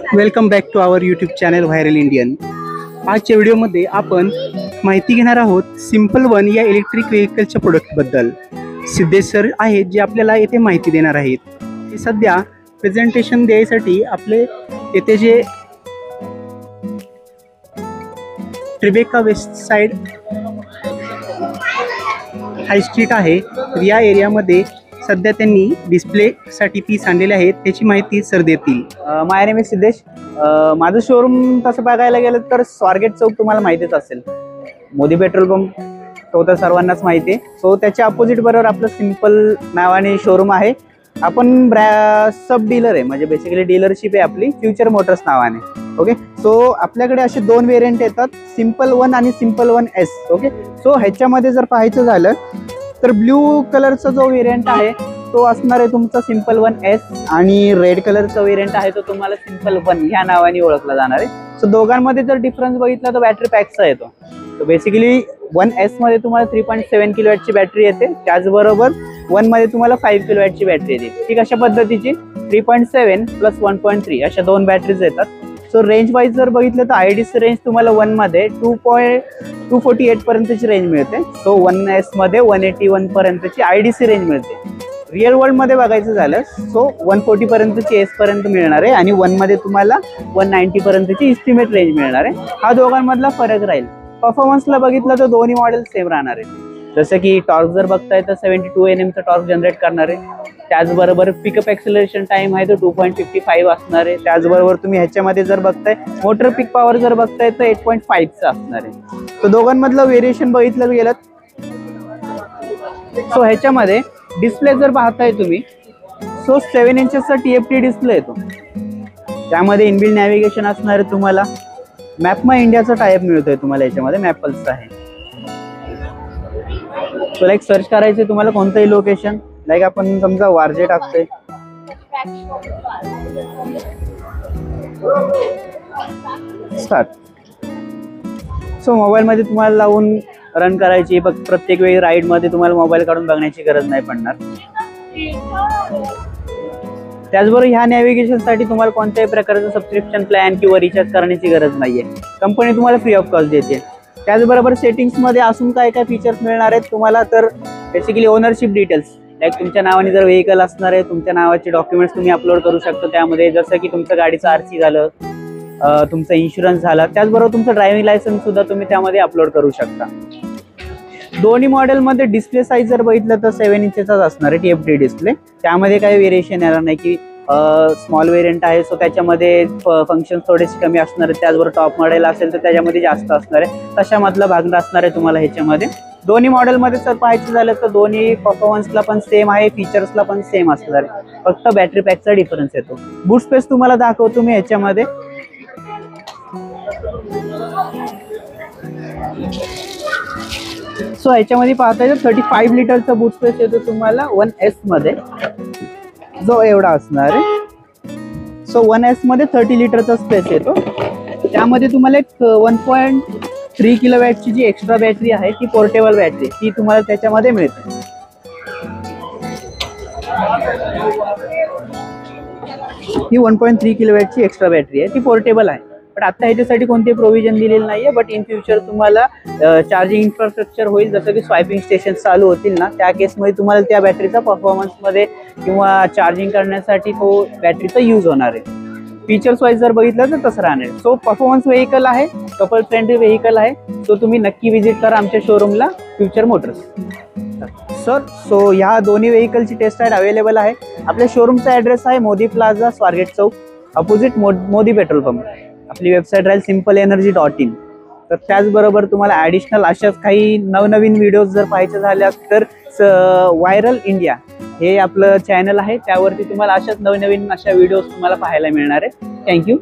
Welcome back to our YouTube channel viral Indian. आजच्या व्हिडिओमध्ये आपण माहिती घेणार आहोत सिंपल वन या इलेक्ट्रिक व्हेकलच्या प्रोडक्टबद्दल। सिद्धेश सर आहेत जे आपल्याला येथे माहिती देणार आहेत। ते सध्या प्रेझेंटेशन द्यायसाठी आपले येथे जे Tribeca west side hi street आहे या एरियामध्ये सध्या त्यांनी डिस्प्लेसाठी पीस आणलेले आहेत, त्याची माहिती सर देतील। माय नेम इज सिद्धेश। माझं शोरूम तसं बघायला गेलं तर स्वारगेट चौक तुम्हाला माहितीच असेल, मोदी पेट्रोल पंप तो तर सर्वांनाच माहिती आहे। सो त्याच्या अपोजिट बरोबर आपलं सिंपल नावाने शोरूम आहे। आपण सब डीलर आहे, म्हणजे बेसिकली डीलरशिप आहे आपली फ्युचर मोटर्स नावाने। ओके, सो आपल्याकडे असे दोन व्हेरियंट येतात, सिंपल वन आणि simple one S. Okay, so ह्याच्यामध्ये जर पाहायचं झालं तर ब्ल्यू कलरचा जो व्हेरियंट आहे तो असणार आहे तुमचा सिंपल वन एस, आणि रेड कलरचा व्हेरियंट आहे तो तुम्हाला सिंपल वन ह्या नावाने ओळखला जाणार आहे। सो दोघांमध्ये जर डिफरन्स बघितला तर बॅटरी पॅकचा येतो। तो बेसिकली वन एस मध्ये तुम्हाला 3.7 किलोवॅटची बॅटरी येते, त्याचबरोबर वन मध्ये तुम्हाला 5 किलोवॅटची बॅटरी येते। ठीक, अशा पद्धतीची 3.7 प्लस 1.3 अशा दोन बॅटरीज येतात। सो रेंज वाईज जर बघितलं तर आयडीसी रेंज तुम्हाला वन मध्ये 248 पर्यंतची रेंज मिळते। सो वन एस मध्ये 181 पर्यंतची आयडीसी रेंज मिळते। रिअल वर्ल्ड मध्ये बघायचं झालं सो 140 पर्यंतची एस पर्यंत मिळणार आहे, आणि वन मध्ये तुम्हाला 190 पर्यंतची इस्टिमेट रेंज मिळणार आहे। हा दोघांमधला फरक राहील। परफॉर्मन्सला बघितलं तर दोन्ही मॉडेल सेम राहणार आहे। जसं की टॉर्क जर बघताय तर 72 Nm चा टॉर्क जनरेट करणार आहे, त्याचबरोबर पिकअप एक्सेलरेशन टाइम आहे तो 2.55 असणार आहे। त्याचबरोबर तुम्ही ह्याच्यामध्ये जर बघताय मोटर पिक पॉवर जर बघताय तर 8.5 चा असणार आहे। तर दोघांमधलं व्हेरिएशन बघितलं गेलं सो ह्याच्यामध्ये डिस्प्ले जर पाहताय तुम्ही सो 7 इंचचा TFT डिस्प्ले येतो, त्यामध्ये इनबिल्ट नॅव्हिगेशन असणार आहे। तुम्हाला मॅपमा इंडियाचा टाइप मिळतोय तुम्हाला याच्यामध्ये, मॅपल्सचा आहे। सो लाईक सर्च करायचं तुम्हाला कोणतंही लोकेशन, लाईक आपण समजा वारजे टाकतोय स्टार्ट। सो मोबाईल मध्ये तुम्हाला लावून रन करायची, प्रत्येक वेळी राईड मध्ये तुम्हाला मोबाईल काढून बघण्याची गरज नाही पडणार। त्याचबरोबर ह्या नॅव्हिगेशन साठी तुम्हाला कोणत्याही प्रकारचं सबस्क्रिप्शन प्लॅन किंवा रिचार्ज करण्याची गरज नाहीये, कंपनी तुम्हाला फ्री ऑफ कॉस्ट देते। त्याचबरोबर सेटिंग्स मध्ये असून काय काय फीचर्स मिळणार आहेत तुम्हाला, तर बेसिकली ओनरशिप डिटेल्स, लाईक तुमच्या नावाने जर व्हेकल असणार आहे तुमच्या नावाचे डॉक्युमेंट्स तुम्ही अपलोड करू शकता त्यामध्ये, जसं की तुमचं गाडीचं RC झालं, तुमचा इन्शुरन्स झाला, त्याचबरोबर तुमचं ड्रायव्हिंग लायसन्स सुद्धा तुम्ही त्यामध्ये अपलोड करू शकता। दोन्ही मॉडेलमध्ये डिस्प्ले साईज जर बघितलं तर 7 इंचचाच असणार आहे TFT डिस्प्ले, त्यामध्ये काही व्हेरिएशन येणार नाही की स्मॉल व्हेरियंट आहे सो त्याच्यामध्ये फंक्शन थोडेसे कमी असणार आहे, त्याचबरोबर टॉप मॉडेल असेल तर त्याच्यामध्ये जास्त असणार आहे, तशामधला भाग असणार आहे तुम्हाला ह्याच्यामध्ये। दोन्ही मॉडेलमध्ये जर पाहायचं झालं तर दोन्ही परफॉर्मन्सला पण सेम आहे, फीचर्सला पण सेम असणार आहे, फक्त बॅटरी पॅकचा डिफरन्स येतो। बूट स्पेस तुम्हाला दाखवतो मी ह्याच्यामध्ये। सो ह्याच्यामध्ये पाहता येईल 35 लिटरचा बूट स्पेस येतो तुम्हाला वन एस मध्ये, जो एवढा असणार आहे। सो वन एस मध्ये 30 लिटरचा स्पेस येतो, त्यामध्ये तुम्हाला एक 1.3 किलोवॅटची जी एक्स्ट्रा बॅटरी आहे ती पोर्टेबल बॅटरी ती तुम्हाला त्याच्यामध्ये मिळते। ही 1.3 किलोवॅटची एक्स्ट्रा बॅटरी आहे, ती पोर्टेबल आहे, पण आता ह्याच्यासाठी कोणते प्रोव्हिजन दिलेलं नाहीये। बट इन फ्युचर तुम्हाला चार्जिंग इन्फ्रास्ट्रक्चर होईल, जसं की स्वायपिंग स्टेशन चालू होतील ना, त्या केसमध्ये तुम्हाला त्या बॅटरीचा परफॉर्मन्समध्ये किंवा चार्जिंग करण्यासाठी तो बॅटरीचा यूज होणार आहे। फीचर्स वाईज जर बघितलं तर तसं राहणार आहे। सो परफॉर्मन्स व्हेकल आहे, कपल फ्रेंडली व्हेकल आहे, सो तुम्ही नक्की व्हिजिट करा आमच्या शोरूमला फ्युचर मोटर्स सर। सो ह्या दोन्ही व्हेकलची टेस्ट राईड अवेलेबल आहे। आपल्या शोरूमचा ॲड्रेस आहे मोदी प्लाझा, स्वारगेट चौक, अपोजिट मोदी पेट्रोल पंप। आपली वेबसाईट राहील simplenergy.in। तर त्याचबरोबर तुम्हाला ॲडिशनल अशाच काही नवनवीन व्हिडिओज जर पाहायचे झाल्यास तर व्हायरल इंडिया हे आपलं चॅनल आहे, त्यावरती तुम्हाला अशाच नवनवीन अशा व्हिडिओज तुम्हाला पाहायला मिळणार आहे। थँक्यू।